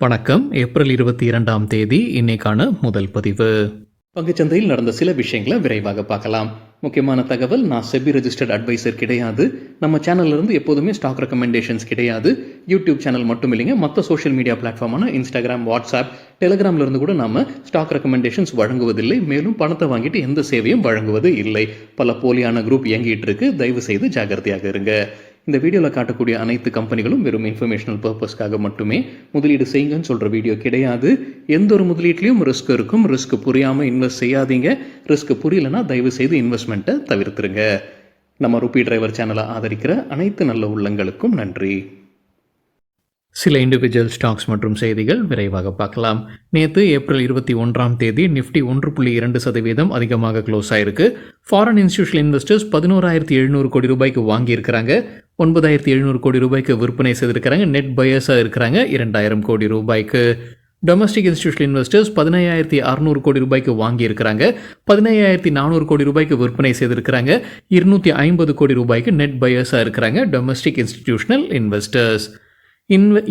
வணக்கம். ஏப்ரல் 22ஆம் தேதி இன்னைக்கான முதல் பதிவு. பங்குச்சந்தையில் நடந்த சில விஷயங்களை விரைவாக பார்க்கலாம். முக்கியமான தகவல், நான் செபி ரெஜிஸ்டர்ட் அட்வைசர் கிடையாது. நம்ம சேனல்ல இருந்து எப்போதுமே ஸ்டாக் ரெக்கமெண்டேஷன்ஸ் கிடையாது. யூடியூப் சேனல் மட்டும் இல்லைங்க, மற்ற சோஷியல் மீடியா பிளாட்ஃபார்மான இன்ஸ்டாகிராம், வாட்ஸ்அப், டெலிகிராம்ல இருந்து கூட நாம ஸ்டாக் ரெக்கமெண்டேஷன்ஸ் வழங்குவதில்லை. மேலும் பணத்தை வாங்கிட்டு எந்த சேவையும் வழங்குவது இல்லை. பல போலியான குரூப் இயங்கிட்டு இருக்கு. தயவு செய்து ஜாகிரதையாக இருங்க. இந்த வீடியோவில் காட்டக்கூடிய அனைத்து கம்பெனிகளும் வெறும் இன்ஃபர்மேஷனல் பர்பஸ்க்காக மட்டுமே முதலீடு செய்யுங்கன்னு சொல்கிற வீடியோ கிடையாது. எந்த ஒரு முதலீட்லையும் ரிஸ்க் இருக்கும். ரிஸ்க் புரியாமல் இன்வெஸ்ட் செய்யாதீங்க. ரிஸ்க் புரியலன்னா தயவு செய்து இன்வெஸ்ட்மெண்ட்டை தவிர்த்துருங்க. நம்ம ருபி டிரைவர் சேனலை ஆதரிக்கிற அனைத்து நல்ல உள்ளங்களுக்கும் நன்றி. சில இண்டிவிஜுவல் ஸ்டாக்ஸ் மற்றும் செய்திகள் விரைவாக பார்க்கலாம். நேற்று ஏப்ரல் 21ஆம் தேதி நிஃப்டி 1.2% அதிகமாக க்ளோஸ் ஆயிருக்கு. ஃபாரின் இன்ஸ்டிடியூஷனல் இன்வெஸ்டர்ஸ் 11,700 கோடி ரூபாய்க்கு வாங்கியிருக்கிறாங்க. 9,700 கோடி ரூபாய்க்கு விற்பனை செய்திருக்கிறாங்க. நெட் பையர்ஸாக இருக்கிறாங்க 2,000 கோடி ரூபாய்க்கு. டொமஸ்டிக் இன்ஸ்டிடியூஷனல் இன்வெஸ்டர்ஸ் 15,600 கோடி ரூபாய்க்கு வாங்கியிருக்கிறாங்க. 15,400 கோடி ரூபாய்க்கு விற்பனை செய்திருக்கிறாங்க. 250 கோடி ரூபாய்க்கு நெட் பையர்ஸாக இருக்கிறாங்க டொமஸ்டிக் இன்ஸ்டிடியூஷனல் இன்வெஸ்டர்ஸ்.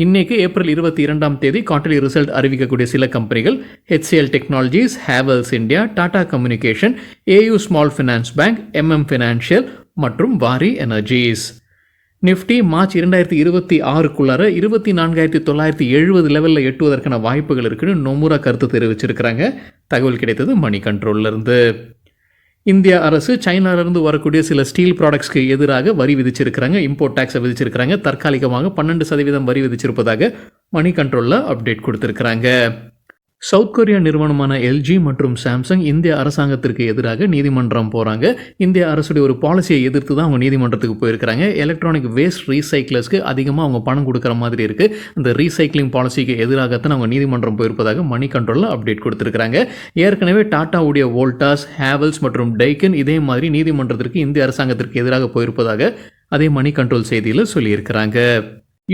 இன்னைக்கு ஏப்ரல் 22ஆம் தேதி குவார்ட்டர்லி ரிசல்ட் அறிவிக்கக்கூடிய சில கம்பெனிகள் HCL technologies, Havells India, Tata communication, AU small finance bank, MM financial மற்றும் வாரி எனர்ஜிஸ். நிஃப்டி மார்ச் 2026க்குள்ளார 24,970 லெவலில் எட்டுவதற்கான வாய்ப்புகள் இருக்குன்னு நொமுரா கருத்து தெரிவிச்சிருக்கிறாங்க. தகவல் கிடைத்தது மணி கண்ட்ரோல்லேருந்து. இந்திய அரசு சைனாவிலிருந்து வரக்கூடிய சில ஸ்டீல் ப்ராடக்ட்ஸ்க்கு எதிராக வரி விதிச்சிருக்கிறாங்க. இம்போர்ட் டேக்ஸை விதிச்சிருக்கிறாங்க. தற்காலிகமாக 12% வரி விதிச்சிருப்பதாக மணி கண்ட்ரோலில் அப்டேட் கொடுத்துருக்குறாங்க. சவுத் கொரியா நிறுவனமான LG மற்றும் சாம்சங் இந்திய அரசாங்கத்திற்கு எதிராக நீதிமன்றம் போகிறாங்க. இந்திய அரசுடைய ஒரு பாலிசியை எதிர்த்து தான் அவங்க நீதிமன்றத்துக்கு போயிருக்கிறாங்க. எலக்ட்ரானிக் வேஸ்ட் ரீசைக்கிளர்ஸ்க்கு அதிகமாக அவங்க பணம் கொடுக்குற மாதிரி இருக்குது. அந்த ரீசைக்ளிங் பாலிசிக்கு எதிராகத்தான் அவங்க நீதிமன்றம் போயிருப்பதாக மணி கண்ட்ரோலில் அப்டேட் கொடுத்துருக்காங்க. ஏற்கனவே டாட்டாவுடைய வோல்டாஸ், ஹேவல்ஸ் மற்றும் டைக்கன் இதே மாதிரி நீதிமன்றத்திற்கு இந்திய அரசாங்கத்திற்கு எதிராக போயிருப்பதாக அதே மணி கண்ட்ரோல் செய்தியில் சொல்லியிருக்கிறாங்க.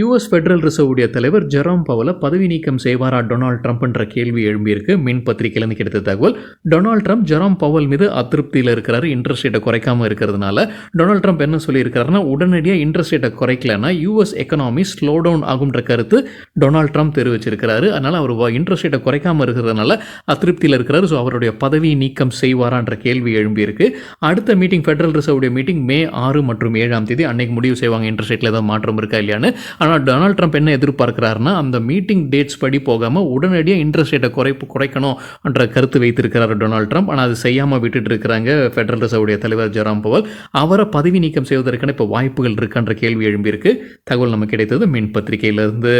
US ஃபெடரல் ரிசர்வுடைய தலைவர் ஜெரோம் பவலை பதவி நீக்கம் செய்வாரா டொனால்ட் ட்ரம்ப் என்ற கேள்வி எழும்பியிருக்கு. மின் பத்திரிகையிலிருந்து கிடைத்த தகவல். டொனால்ட் ட்ரம்ப் ஜெரோம் பவல் மீது அதிருப்தியில் இருக்கிறாரு. இன்ட்ரெஸ்ட் ரேட்டை குறைக்காமல் இருக்கிறதுனால டொனால்ட் ட்ரம்ப் என்ன சொல்லியிருக்காருன்னா, உடனடியாக இன்ட்ரெஸ்ட் ரேட்டை குறைக்கலன்னா US எக்கனாமி ஸ்லோ டவுன் ஆகுன்ற கருத்து டொனால்ட் ட்ரம்ப் தெரிவிச்சிருக்கிறாரு. அதனால் அவர் இன்ட்ரெஸ்ட் ரேட்டை குறைக்காமல் இருக்கிறதுனால அதிருப்தியில் இருக்கிறாரு. ஸோ அவருடைய பதவி நீக்கம் செய்வாரான்ற கேள்வி எழும்பியிருக்கு. அடுத்த மீட்டிங் ஃபெடரல் ரிசர்வுடைய மீட்டிங் மே 6 மற்றும் 7ஆம் தேதி அன்னைக்கு முடிவு செய்வாங்க இன்ட்ரெஸ்ட் ரேட்டில் ஏதாவது மாற்றம் இருக்கா இல்லையான்னு. ஆனால் டொனால்ட் ட்ரம்ப் என்ன எதிர்பார்க்கிறாருன்னா, அந்த மீட்டிங் டேட்ஸ் படி போகாமல் உடனடியாக இன்ட்ரெஸ்ட் ரேட்டை குறைக்கணும் என்ற கருத்து வைத்திருக்கிறார் டொனால்ட் ட்ரம்ப். ஆனால் அது செய்யாமல் விட்டுட்டு இருக்கிறாங்க ஃபெடரல் ரிசர்வுடைய தலைவர் ஜெரோம் பவல். அவரை பதவி நீக்கம் செய்வதற்கான இப்போ வாய்ப்புகள் இருக்கான்ற கேள்வி எழும்பியிருக்கு. தகவல் நமக்கு கிடைத்தது மின் பத்திரிகையிலிருந்து.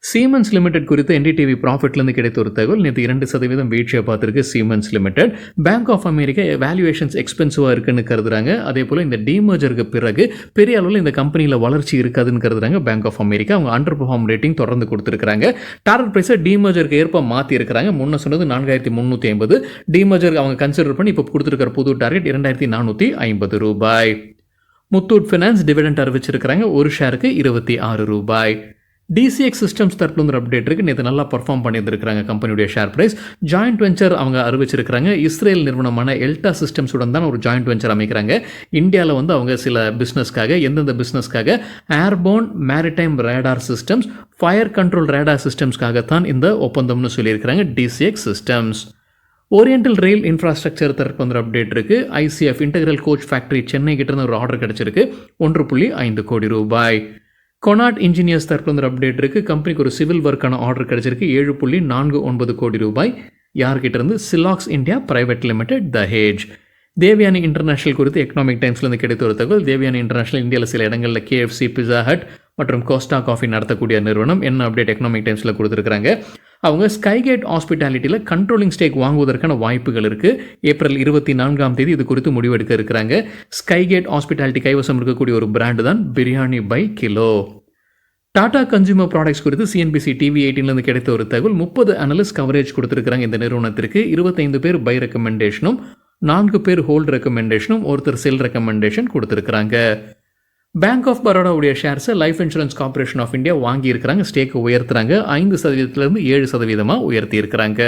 சீமென்ஸ் லிமிடெட் குறித்து NDTV ப்ராஃபிட்லேருந்து கிடைத்த ஒரு தகவல். நேற்று 2% வீழ்ச்சியை பார்த்துருக்கு Siemens limited. Bank of America valuations எக்ஸ்பென்சிவாக இருக்குன்னு கருதுறாங்க. அதே போல் இந்த டீமர்ஜருக்கு பிறகு பெரிய அளவில் இந்த கம்பெனியில் வளர்ச்சி இருக்காதுன்னு கருதுறாங்க பேங்க் ஆஃப் அமெரிக்கா. அவங்க அண்டர் பெர்ஃபார்ம் ரேட்டிங் தொடர்ந்து கொடுத்துருக்காங்க. டார்கெட் ப்ரைஸை டீமர்ஜருக்கு ஏற்ப மாற்றி இருக்கிறாங்க. முன்ன சொன்னது 4,350. டீமர்ஜர் அவங்க கன்சிடர் பண்ணி இப்போ கொடுத்துருக்கிற புது டார்கெட் 2,450 ரூபாய். முத்தூட் ஃபினான்ஸ் டிவிடெண்ட் அறிவிச்சிருக்கிறாங்க. ஒரு ஷேருக்கு 26 ரூபாய். DCX சிஸ்டம்ஸ் தரப்புல ஒரு அப்டேட் இருக்குது. நேற்று நல்லா பர்ஃபார்ம் பண்ணியிருந்திருக்கிறாங்க கம்பெனியுடைய ஷேர் ப்ரைஸ். ஜாயிண்ட் வெஞ்சர் அவங்க அறிவிச்சிருக்கிறாங்க. இஸ்ரேல் நிறுவனமான எல்டா சிஸ்டம்ஸுடன் தான் ஒரு ஜாயிண்ட் வெஞ்சர் அமைக்கிறாங்க. இந்தியாவில் அவங்க சில பிஸ்னஸ்க்காக, எந்தெந்த பிஸ்னஸ்க்காக, airborne maritime radar systems, fire control radar சிஸ்டம்ஸ்க்காகத்தான் இந்த ஒப்பந்தம்னு சொல்லியிருக்கிறாங்க DCX systems. Oriental rail infrastructure தரப்பு ஒரு அப்டேட் இருக்குது. ICF integral coach factory Chennai கிட்ட ஒரு ஆர்டர் கிடச்சிருக்கு. 1.5 கோடி ரூபாய். கொனாட் இன்ஜினியர்ஸ் தரப்பு ஒரு அப்டேட் இருக்குது. கம்பெனிக்கு ஒரு சிவில் ஒர்க்கான ஆர்டர் கிடச்சிருக்கு. 7.49 கோடி ரூபாய். யார்கிட்ட இருந்து? சிலாக்ஸ் India private limited, Dahej. Devyani international குறித்து எக்கனாமிக் டைம்ஸ்லேருந்து கிடைத்த ஒரு தகவல். தேவயானி இன்டர்நேஷனல் இந்தியாவில் சில இடங்களில் KFC, பிஸா ஹட் மற்றும் கோஸ்டா காஃபி நடத்தக்கூடிய நிறுவனம். என்ன அப்டேட் எக்கனாமிக் டைம்ஸில் கொடுத்துருக்காங்க? அவங்க ஸ்கைகேட் ஹாஸ்பிட்டாலிட்டியில் கண்ட்ரோலிங் ஸ்டேக் வாங்குவதற்கான வாய்ப்புகள் இருக்குது. ஏப்ரல் 24ஆம் தேதி இது குறித்து முடிவெடுக்க இருக்கிறாங்க. ஸ்கைகேட் ஹாஸ்பிட்டாலிட்டி கைவசம் இருக்கக்கூடிய ஒரு பிராண்டு தான் Biryani By Kilo. Tata Consumer Products குறித்து CNBC TV 18லேருந்து கிடைத்த ஒரு தகவல். 30 அனலிஸ்ட் கவரேஜ் கொடுத்துருக்காங்க இந்த நிறுவனத்திற்கு. 25 பேர் பை ரெக்கமெண்டேஷனும், 4 பேர் ஹோல்ட் ரெக்கமெண்டேஷனும், ஒருத்தர் செல் ரெக்கமெண்டேஷன் கொடுத்துருக்குறாங்க. பேங்க் ஆஃப் பரோடாவுடைய ஷேர்ஸை life insurance corporation of India வாங்கியிருக்கிறாங்க. ஸ்டேக்கை உயர்த்துறாங்க. 5%லேருந்து 7% உயர்த்தி இருக்கிறாங்க.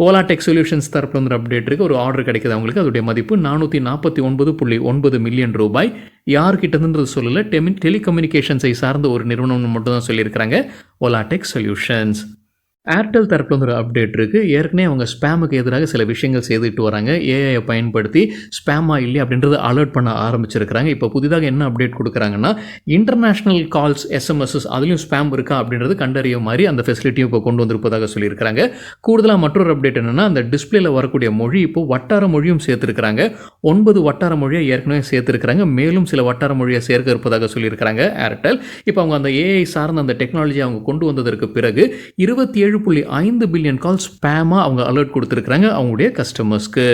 ஓலா டெக் சொல்யூஷன்ஸ் தரப்புல வந்து அப்டேட் இருக்குது. ஒரு ஆர்டர் கிடைக்குது அவங்களுக்கு. அதோடைய மதிப்பு 449.9 மில்லியன் ரூபாய். யார்கிட்டதுன்றது சொல்லலை. டெலிகம்யூனிகேஷன்ஸை சார்ந்த ஒரு நிறுவனம் மட்டும் தான் சொல்லியிருக்கிறாங்க ஓலா டெக் சொல்யூஷன்ஸ். ஏர்டெல் தரப்பில் வந்து ஒரு அப்டேட் இருக்குது. ஏற்கனவே அவங்க ஸ்பேமுக்கு எதிராக சில விஷயங்கள் செய்துட்டு வராங்க. ஏஐயை பயன்படுத்தி ஸ்பேமாக இல்லையா அப்படின்றத அலர்ட் பண்ண ஆரம்பிச்சிருக்கிறாங்க. இப்போ புதிதாக என்ன அப்டேட் கொடுக்குறாங்கன்னா, இன்டர்நேஷ்னல் கால்ஸ் எஸ்எம்எஸ்எஸ் அதுலேயும் ஸ்பேம் இருக்கா அப்படின்றது கண்டறிய மாதிரி அந்த ஃபெசிலிட்டியும் இப்போ கொண்டு வந்திருப்பதாக சொல்லியிருக்கிறாங்க. கூடுதலாக மற்றொரு அப்டேட் என்னென்னா, அந்த டிஸ்பிளேல வரக்கூடிய மொழி இப்போ வட்டார மொழியும் சேர்த்துருக்கிறாங்க. 9 வட்டார மொழியை ஏற்கனவே சேர்த்துருக்கிறாங்க. மேலும் சில வட்டார மொழியை சேர்க்க இருப்பதாக சொல்லியிருக்கிறாங்க ஏர்டெல். இப்போ அவங்க அந்த ஏஐ சார்ந்த அந்த டெக்னாலஜி அவங்க கொண்டு வந்ததற்கு பிறகு 27.5 பில்லியன் கால் ஸ்பேமாக அவங்க அலர்ட் கொடுத்துருக்குறாங்க அவங்களுடைய கஸ்டமர்ஸ்க்கு.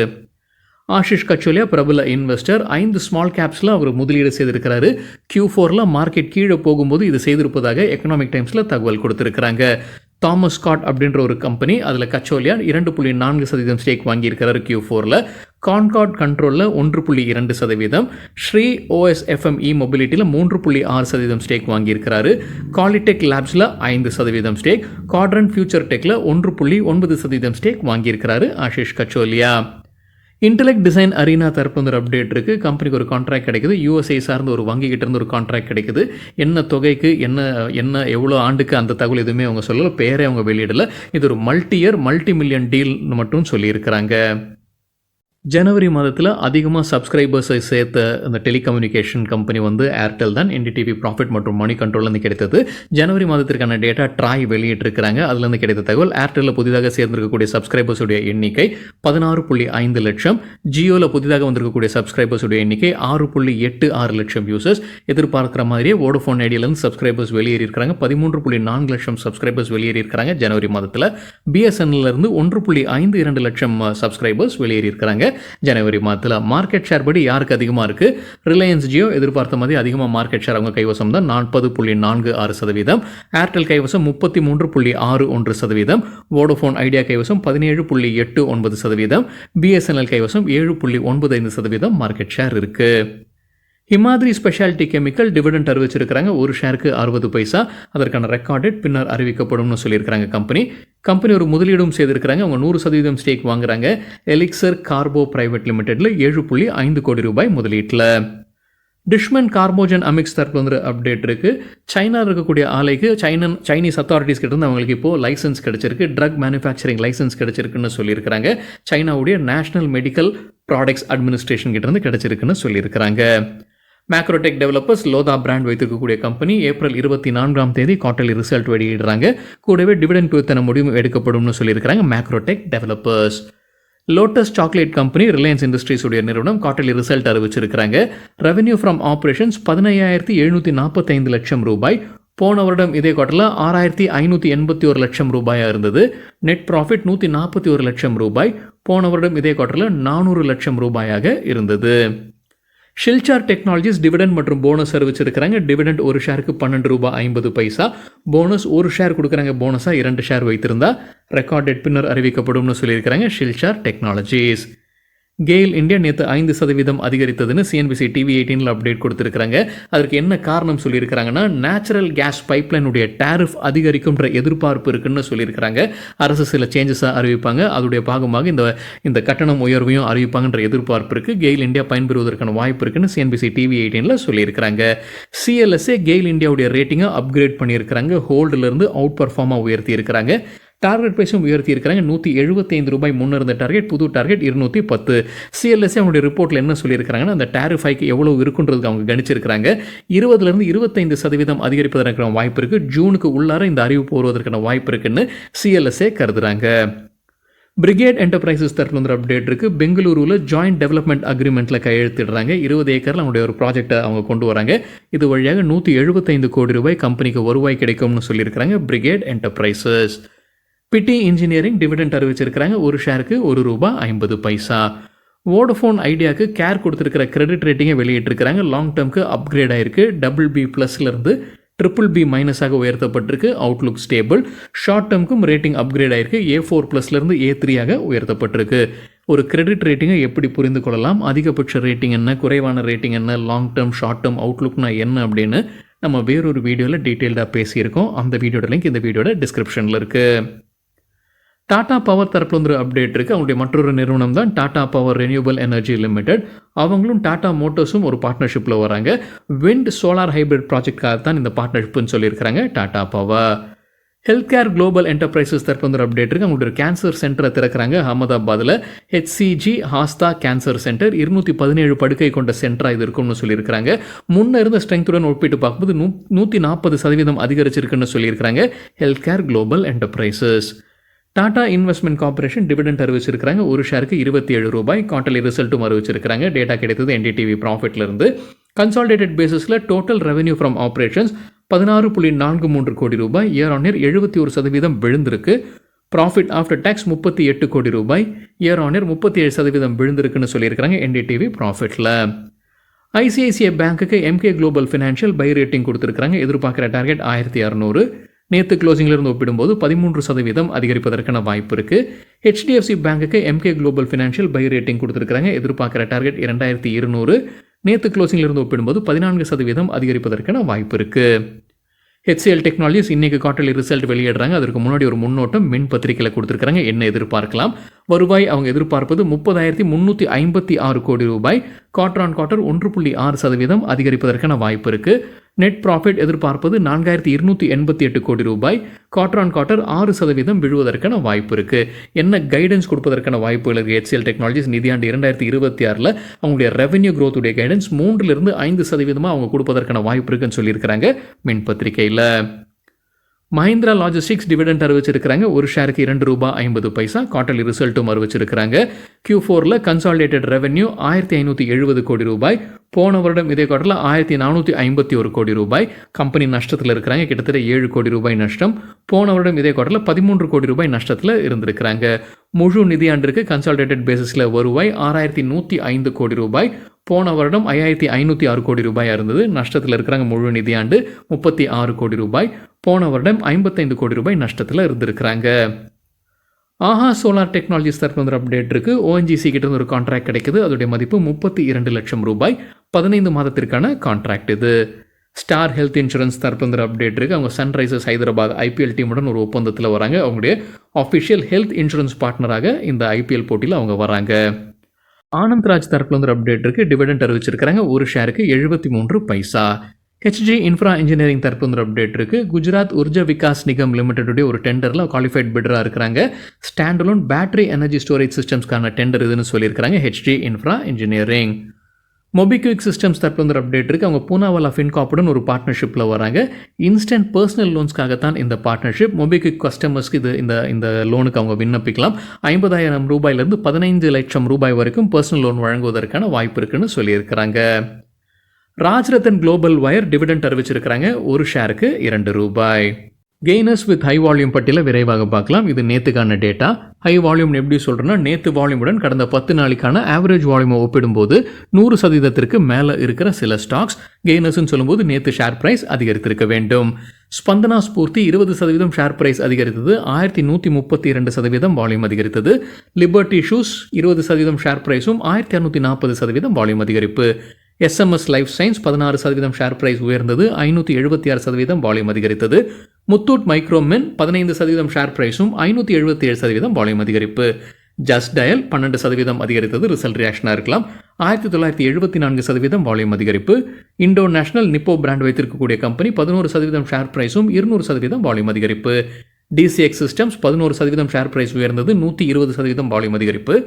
ஆஷிஷ் கச்சோலியா பிரபல இன்வெஸ்டர். 5 ஸ்மால் கேப்ஸில் அவர் முதலீடு செய்திருக்கிறாரு. Q4 மார்க்கெட் கீழே போகும்போது இது செய்திருப்பதாக எக்கனாமிக் டைம்ஸில் தகவல் கொடுத்துருக்குறாங்க. தாமஸ் ஸ்காட் அப்படின்ற ஒரு கம்பெனி, அதில் கச்சோலியா 2.4% ஸ்டேக் வாங்கியிருக்கிறாரு Q4. கான்கார்ட் கண்ட்ரோலில் 1.2%, ஸ்ரீ OSFME மொபிலிட்டியில் 3.6% ஸ்டேக் வாங்கியிருக்கிறாரு. காலிடெக் லேப்ஸில் 5% ஸ்டேக், குவாட்ரண்ட் ஃபியூச்சர் டெக்கில் 1.9% ஸ்டேக் வாங்கியிருக்கிறாரு Ashish Kacholia. Intellect design arena தரப்பு வந்து ஒரு அப்டேட் இருக்குது. கம்பெனிக்கு ஒரு கான்ட்ராக்ட் கிடைக்குது. USA சார்ந்த ஒரு வங்கிக்கிட்ட இருந்து ஒரு கான்ட்ராக்ட் கிடைக்குது. என்ன தொகைக்கு, என்ன எவ்வளோ ஆண்டுக்கு, அந்த தகவல் எதுவுமே அவங்க சொல்லலை. பேரே அவங்க வெளியிடலை. இது ஒரு மல்டி மில்லியன் டீல்னு மட்டும் சொல்லியிருக்கிறாங்க. ஜனவரி மாதத்தில் அதிகமாக சப்ஸ்கிரைபர்ஸை சேர்த்த அந்த டெலிகம்யூனிகேஷன் கம்பெனி வந்து ஏர்டெல் தான். NDTV ப்ராஃபிட் மற்றும் மணி கண்ட்ரோல்லேருந்து கிடைத்தது. ஜனவரி மாதத்திற்கான டேட்டா ட்ராய் வெளியிட்டிருக்கிறாங்க. அதுலேருந்து கிடைத்த தகவல், ஏர்டெல்லில் புதிதாக சேர்ந்திருக்கக்கூடிய சப்ஸ்கிரைபர்ஸுடைய எண்ணிக்கை 16.5 லட்சம். ஜியோவில் புதிதாக வந்திருக்கக்கூடிய சப்ஸ்கிரைபர்ஸுடைய எண்ணிக்கை 6.86 லட்சம் யூசர்ஸ். எதிர்பார்க்குற மாதிரியே வோடஃபோன் ஐடியாலேருந்து சப்ஸ்கிரைபர்ஸ் வெளியேறியிருக்கிறாங்க. 13.4 லட்சம் சப்ஸ்கிரைபர்ஸ் வெளியேறியிருக்கிறாங்க ஜனவரி மாதத்தில். BSNL-லேருந்து 1.52 லட்சம் சப்ஸ்கிரைபர்ஸ் வெளியேறியிருக்கிறாங்க ஜனவரி மாதத்தில். மார்க்கெட் ஷேர் படி யாருக்கு அதிகமாக இருக்குது? ரிலையன்ஸ் ஜியோ எதிர்பார்த்த மாதிரி அதிகமாக மார்க்கெட் ஷேர் அவங்க கைவசம் தான், 40.46%. ஏர்டெல் கைவசம் 33.61%. வோடஃபோன் ஐடியா கைவசம் 17.89%. BSNL கைவசம் 7.95% மார்க்கெட் ஷேர் இருக்குது. ஹிமாத்ரி ஸ்பெஷாலிட்டி கெமிக்கல் டிவிடெண்ட் அறிவிச்சிருக்கிறாங்க. ஒரு ஷேருக்கு 60 பைசா. அதற்கான ரெக்கார்ட் டேட் பின்னர் அறிவிக்கப்படும்னு சொல்லியிருக்கிறாங்க கம்பெனி ஒரு முதலீடும் செய்திருக்கிறாங்க. அவங்க 100% ஸ்டேக் வாங்குறாங்க. எலிக்சர் கார்போ பிரைவேட் லிமிடெட்டில் 7.5 கோடி ரூபாய் முதலீட்டில். டிஷ்மன் கார்போஜன் அமிக்ஸ் தரப்பு வந்து அப்டேட் இருக்குது. சைனாவில் இருக்கக்கூடிய ஆலைக்கு சைனீஸ் அத்தாரிட்டிஸ் கிட்ட இருந்து அவங்களுக்கு இப்போது லைசன்ஸ் கிடைச்சிருக்கு. ட்ரக் மேனுஃபேக்சரிங் லைசன்ஸ் கிடைச்சிருக்குன்னு சொல்லியிருக்கிறாங்க. சைனாவுடைய நேஷனல் மெடிக்கல் ப்ராடக்ட்ஸ் அட்மினிஸ்ட்ரேஷன் கிட்ட இருந்து கிடைச்சிருக்குன்னு சொல்லியிருக்கிறாங்க. மேக்ரோடெக் டெவலப்பர்ஸ் லோதா பிராண்ட் வைத்திருக்கக்கூடிய கம்பெனி ஏப்ரல் 24 குவார்ட்டர்லி ரிசல்ட் வெளியிடுறாங்க. கூடவே டிவிடெண்ட் குறித்தான முடிவு எடுக்கப்படும்னு சொல்லியிருக்கிறாங்க Macrotech developers. Lotus chocolate company reliance industries உடைய நிறுவனம் குவார்ட்டர்லி ரிசல்ட் அறிவிச்சிருக்கிறாங்க. ரெவென்யூ ஃப்ரம் ஆப்ரேஷன்ஸ் 15,745 லட்சம் ரூபாய். போன வருடம் இதே குவார்ட்டரில் 6,581 லட்சம் ரூபாயாக இருந்தது. நெட் ப்ராஃபிட் 141 லட்சம் ரூபாய். போன வருடம் இதே குவார்ட்டரில் 400 லட்சம் ரூபாயாக இருந்தது. ஷில்சார் டெக்னாலஜிஸ் டிவிடெண்ட் மற்றும் போனஸ் அறிவிச்சிருக்கிறாங்க. டிவிடெண்ட் ஒரு ஷேருக்கு 12 ரூபாய் 50 பைசா. போனஸ் ஒரு ஷேர் கொடுக்குறாங்க. போனஸாக 2 ஷேர் வைத்திருந்தா ரெக்கார்ட் டேட் பின்னர் அறிவிக்கப்படும்னு சொல்லியிருக்கிறாங்க ஷில்சார் டெக்னாலஜிஸ். கெயில் இந்தியா நேற்று 5% அதிகரித்ததுன்னு CNBC TV18 அப்டேட் கொடுத்துருக்காங்க. அதற்கு என்ன காரணம் சொல்லியிருக்கிறாங்கன்னா, நேச்சுரல் கேஸ் பைப்லைனுடைய டேரிஃப் அதிகரிக்கும்ன்ற எதிர்பார்ப்பு இருக்குன்னு சொல்லியிருக்கிறாங்க. அரசு சில சேஞ்சஸாக அறிவிப்பாங்க. அதோடைய பாகமாக இந்த கட்டணம் உயர்வையும் அறிவிப்பாங்கன்ற எதிர்பார்ப்பு இருக்குது. கெயில் இந்தியா பயன்பெறுவதற்கான வாய்ப்பு இருக்குன்னு CNBC TV18 சொல்லியிருக்கிறாங்க. CLSA கெயில் இந்தியாவுடைய ரேட்டிங்கை அப்கிரேட் பண்ணியிருக்கிறாங்க. ஹோல்டிலிருந்து அவுட் பர்ஃபார்மாக உயர்த்தி இருக்கிறாங்க. டார்கெட் ப்ரைஸும் உயர்த்தி இருக்கிறாங்க. 175 ரூபாய் முன்ன இருந்த டார்கெட், புது டார்கெட் 210. CLSA அவங்களுடைய ரிப்போர்ட்டில் என்ன சொல்லியிருக்கிறாங்கன்னா, அந்த டேரிஃப் ஹைக்கு எவ்வளோ இருக்குன்றதுக்கு அவங்க கணிச்சிருக்கிறாங்க. 20% 25% அதிகரிப்பதற்கான வாய்ப்பு இருக்குது. ஜூனுக்கு உள்ளார இந்த அறிவிப்பு வருவதற்கான வாய்ப்பு இருக்குன்னு CLSA கருதுறாங்க. பிரிகேட் என்டர்பிரைசஸ் தரப்பு வந்து அப்டேட் இருக்குது. பெங்களூருவில் ஜாயிண்ட் டெவலப்மெண்ட் அக்ரிமெண்ட்டில் கையெழுத்திடுறாங்க. 20 ஏக்கரில் அவங்களுடைய ஒரு ப்ராஜெக்டை அவங்க கொண்டு வராங்க. இது வழியாக 175 கோடி ரூபாய் கம்பெனிக்கு வருவாய் கிடைக்கும்னு சொல்லியிருக்கிறாங்க பிரிகேட் என்டர்பிரைசஸ். பிடி இன்ஜினியரிங் டிவிடெண்ட் அறிவிச்சிருக்கிறாங்க. ஒரு ஷேருக்கு 1 ரூபாய் 50 பைசா. வோடஃபோன் ஐடியாவுக்கு கேர் கொடுத்துருக்கிற கிரெடிட் ரேட்டிங்கை வெளியிட்டிருக்கிறாங்க. லாங் டேர்முக்கு அப்கிரேட் ஆகிருக்கு. BB+லேருந்து BBB- உயர்த்தப்பட்டிருக்கு. Outlook stable. ஷார்ட் டேர்முக்கும் ரேட்டிங் அப்கிரேட் ஆகிருக்கு. A4+லேருந்து A3 உயர்த்தப்பட்டிருக்கு. ஒரு கிரெடிட் ரேட்டிங்கை எப்படி புரிந்து கொள்ளலாம், அதிகபட்ச ரேட்டிங் என்ன, குறைவான ரேட்டிங் என்ன, லாங் டேர்ம் ஷார்ட் டேர்ம் அவுட்லுக்னா என்ன அப்படின்னு நம்ம வேறொரு வீடியோவில் டீட்டெயில்டாக பேசியிருக்கோம். அந்த வீடியோட லிங்க் இந்த வீடியோட டிஸ்கிரிப்ஷனில் இருக்குது. டாடா பவர் தரப்புல வந்து அப்டேட் இருக்குது. அவங்களுடைய மற்றொரு நிறுவனம் தான் Tata power renewable energy limited. அவங்களும் டாடா மோட்டர்ஸும் ஒரு பார்ட்னர்ஷிப்பில் வராங்க. விண்ட் சோலார் ஹைப்ரிட் ப்ராஜெக்ட்காக தான் இந்த பார்ட்னர்ஷிப்னு சொல்லியிருக்கிறாங்க Tata power. Health care global enterprises தரப்பு வந்து அப்டேட் இருக்குது. அவங்களுடைய கேன்சர் சென்டரை திறக்கிறாங்க அகமதாபாத்தில். ஹெச்சிஜி ஹாஸ்தா கேன்சர் சென்டர் 217 படுக்கை கொண்ட சென்டராக இது இருக்கும்னு சொல்லியிருக்கிறாங்க. முன்ன இருந்த ஸ்ட்ரென்த்துடன் ஒப்பிட்டு பார்க்கும்போது 140% அதிகரிச்சிருக்குன்னு சொல்லியிருக்கிறாங்க health care global enterprises. Tata investment corporation dividend அறிவிச்சிருக்கிறாங்க. ஒரு ஷேருக்கு ₹27. குவார்ட்டர்லி ரிசல்ட்டும் அறிவிச்சிருக்கிறாங்க. டேட்டா கிடைத்தது என்டிடிவி ப்ராஃபிட்லேருந்து. கன்சாலிடேட்டட் பேசிஸில் டோட்டல் ரெவென்யூ ஃப்ரம் ஆப்ரேஷன்ஸ் ₹16.43 கோடி, இயர் ஆன் இயர் 71% விழுந்திருக்கு. ப்ராஃபிட் ஆஃப்டர் டேக்ஸ் ₹38 கோடி, இயர் ஆன் இயர் 37% விழுந்திருக்குன்னு சொல்லியிருக்கிறாங்க என்டிடிவி ப்ராஃபிட்டில். ஐசிஐசிஐ பேங்க்குக்கு MK global financial buy rating கொடுத்துருக்காங்க. எதிர்பார்க்குற டார்கெட் 1600. நேற்று க்ளோசிங்கிலிருந்து ஒப்பிடும்போது 13% அதிகரிப்பதற்கான வாய்ப்பு இருக்குது. ஹெச்டிஎஃப்சி பேங்க்குக்கு MK global financial buy rating கொடுத்துருக்காங்க. எதிர்பார்க்குற டார்கெட் 2200. நேற்று க்ளோசிங்கிலிருந்து ஒப்பிடும்போது 14% அதிகரிப்பதற்கான வாய்ப்பு இருக்குது. ஹெச்சிஎல் டெக்னாலஜிஸ் இன்றைக்கி குவார்ட்டர்லி ரிசல்ட் வெளியிடுறாங்க. அதற்கு முன்னாடி ஒரு முன்னோட்டம் மின் பத்திரிகையில் கொடுத்துருக்காங்க. என்ன எதிர்பார்க்கலாம்? வருவாய் அவங்க எதிர்பார்ப்பது ₹30,356 கோடி. குவார்ட்டர் ஆன் குவார்ட்டர் 1.6% அதிகரிப்பதற்கான வாய்ப்பு இருக்குது. நெட் ப்ராஃபிட் எதிர்பார்ப்பது ₹4,288 கோடி. குவார்ட்டர் ஆன் குவார்ட்டர் 6% விழுவதற்கான வாய்ப்பு இருக்குது. என்ன கைடன்ஸ் கொடுப்பதற்கான வாய்ப்புகள் இருக்குது? ஹெச்சிஎல் டெக்னாலஜிஸ் நிதியாண்டு 2026 அவங்களுடைய ரெவென்யூ க்ரோத்துடைய கைடன்ஸ் 3-5% அவங்க கொடுப்பதற்கான வாய்ப்பு இருக்குன்னு சொல்லியிருக்கிறாங்க மின் பத்திரிகையில். மஹிந்திரா லாஜிஸ்டிக்ஸ் டிவிடெண்ட் அறிவிச்சிருக்கிறாங்க. ஒரு ஷேருக்கு ₹2.50. குவார்ட்டர்லி ரிசல்ட்டும் அறிவிச்சிருக்கிறாங்க. Q4 கன்சாலிடேட்டட் ரெவென்யூ ₹1,570 கோடி. போன வருடம் இதே குவார்ட்டரில் ₹1,451 கோடி. கம்பெனி நஷ்டத்தில் இருக்கிறாங்க. கிட்டத்தட்ட ₹7 கோடி நஷ்டம். போன வருடம் இதே குவார்ட்டரில் ₹13 கோடி நஷ்டத்தில் இருந்திருக்கிறாங்க. முழு நிதியாண்டிற்கு கன்சாலிடேட்டட் பேசிஸில் வருவாய் ₹6,105 கோடி. போன வருடம் ₹5,506 கோடி இருந்தது. நஷ்டத்தில் இருக்கிறாங்க. முழு நிதியாண்டு ₹36 கோடி. போன வருடம் ₹55 கோடி நஷ்டத்தில் இருந்திருக்கிறாங்க. ஆஹா சோலார் டெக்னாலஜிஸ் தரப்பு வந்து அப்டேட் இருக்குது. ஓஎன்ஜிசி கிட்ட இருந்து ஒரு கான்ட்ராக்ட் கிடைக்குது. அதோடைய மதிப்பு ₹32 லட்சம். 15 மாதத்திற்கான கான்ட்ராக்ட் இது. ஸ்டார் ஹெல்த் இன்சூரன்ஸ் தரப்பு வந்து அப்டேட் இருக்குது. அவங்க சன்ரைசர்ஸ் ஹைதராபாத் ஐபிஎல் டீமுடன் ஒரு ஒப்பந்தத்தில் வராங்க. அவங்களுடைய ஆஃபிஷியல் ஹெல்த் இன்சூரன்ஸ் பார்ட்னராக இந்த ஐபிஎல் போட்டியில் அவங்க வராங்க. ஆனந்த்ராஜ் தரப்புல வந்து அப்டேட் இருக்குது. டிவிடெண்ட் அறிவிச்சிருக்கிறாங்க. ஒரு ஷேருக்கு 73 ஹெச்ஜி இன்ஃப்ரா இன்ஜினியரிங் தரப்பு வந்து அப்டேட் இருக்குது. குஜராத் உர்ஜா விகாஸ் நிகம் லிமிடெடுடைய ஒரு டெண்டரில் குவாலிஃபைட் பிடராக இருக்கிறாங்க. ஸ்டாண்டலோன் பேட்டரி எனர்ஜி ஸ்டோரேஜ் சிஸ்டம்ஸ்க்கான டெண்டர் இதுன்னு சொல்லியிருக்கிறாங்க HG infra engineering. MobiKwik systems தரப்பு வந்து அப்டேட் இருக்குது. அவங்க பூனாவாலா ஃபின்காப்புடன் ஒரு பார்ட்னர்ஷிப்பில் வராங்க. இன்ஸ்டன்ட் பர்சனல் லோன்ஸ்க்காகத்தான் இந்த பார்ட்னர்ஷிப். மொபிக்விக் கஸ்டமர்ஸ்க்கு இந்த லோனுக்கு அவங்க விண்ணப்பிக்கலாம். ₹50,000 15 லட்சம் வரைக்கும் பர்சனல் லோன் வழங்குவதற்கான வாய்ப்பு இருக்குன்னு சொல்லியிருக்கிறாங்க. ராஜ்ரத்தன் குளோபல் வயர் டிவிடெண்ட் அறிவிச்சிருக்கிறாங்க. ஒரு ஷேருக்கு ₹2. கெய்னர்ஸ் வித் ஹை வால்யூம் பட்டியலை விரைவாக பார்க்கலாம். இது நேற்றுக்கான டேட்டா. ஹை வால்யூம் எப்படி சொல்கிறேன்னா, நேற்று வால்யூமுடன் கடந்த 10 நாளைக்கான ஆவரேஜ் வால்யூமை ஒப்பிடும்போது 100%க்கு மேலே இருக்கிற சில ஸ்டாக்ஸ். கெய்னர்ஸ்ன்னு சொல்லும்போது நேற்று ஷேர் ப்ரைஸ் அதிகரித்திருக்க வேண்டும். ஸ்பந்தனா ஸ்பூர்த்தி 20% ஷேர் ப்ரைஸ் அதிகரித்தது. 1132% வால்யூம் அதிகரித்தது. லிபர்ட்டி ஷூஸ் 20% ஷேர் ப்ரைஸும் 1640% வால்யூம் அதிகரிப்பு. SMS Life Science 16% share price உயர்ந்தது. 576% வால்யூம் அதிகரித்தது. முத்தூட் மைக்ரோமின் 15% ஷேர் பிரைஸும் 577% வால்யூம் அதிகரிப்பு. ஜஸ்ட் டயல் 12% அதிகரித்தது. ரிசல்ட் ரியாக்ஷனாக இருக்கலாம். 1974% வால்யூம் அதிகரிப்பு. இண்டோ நேஷனல் நிப்போ பிராண்ட் வைத்திருக்கக்கூடிய கம்பெனி 11% ஷேர் பிரைஸும் 200% வால்யூம் அதிகரிப்பு. டிசிஎக்ஸ் சிஸ்டம்ஸ் 11% ஷேர் பிரைஸ் உயர்ந்தது. 120% வால்யூம் அதிகரிப்பு.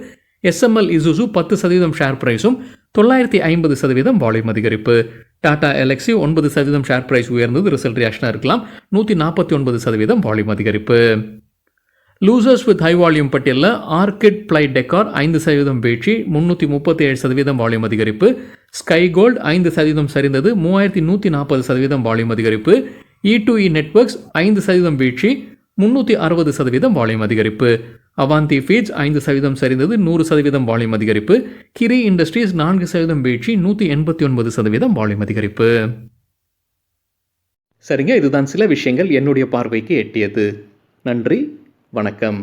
எஸ்எம்எல் இசுசு 10% ஷேர் பிரைஸும் 950% வால்யூம் அதிகரிப்பு. டாடா எலக்ஸி 9% ஷேர் பிரைஸ் உயர்ந்தது. ரிசல்ட் ரியாக்ஷனாக இருக்கலாம். 149% வால்யூம் அதிகரிப்பு. லூசர்ஸ் வித் ஹை வால்யூம் பட்டியலில் ஆர்கிட் பிளை டெக்கார் 5% வீழ்ச்சி, 337% வால்யூம் அதிகரிப்பு. ஸ்கை கோல்ட் 5% சரிந்தது, 3140% வால்யூம் அதிகரிப்பு. E2E நெட்வொர்க்ஸ் 5% வீழ்ச்சி, 360% வால்யூம் அதிகரிப்பு. அவாந்தி ஃபீட்ஸ் 5% சரிந்தது, 100% வால்யூம் அதிகரிப்பு. கிரி இண்டஸ்ட்ரீஸ் 4% வீழ்ச்சி, 189% வால்யூம் அதிகரிப்பு. சரிங்க, இதுதான் சில விஷயங்கள் என்னுடைய பார்வைக்கு எட்டியது. நன்றி, வணக்கம்.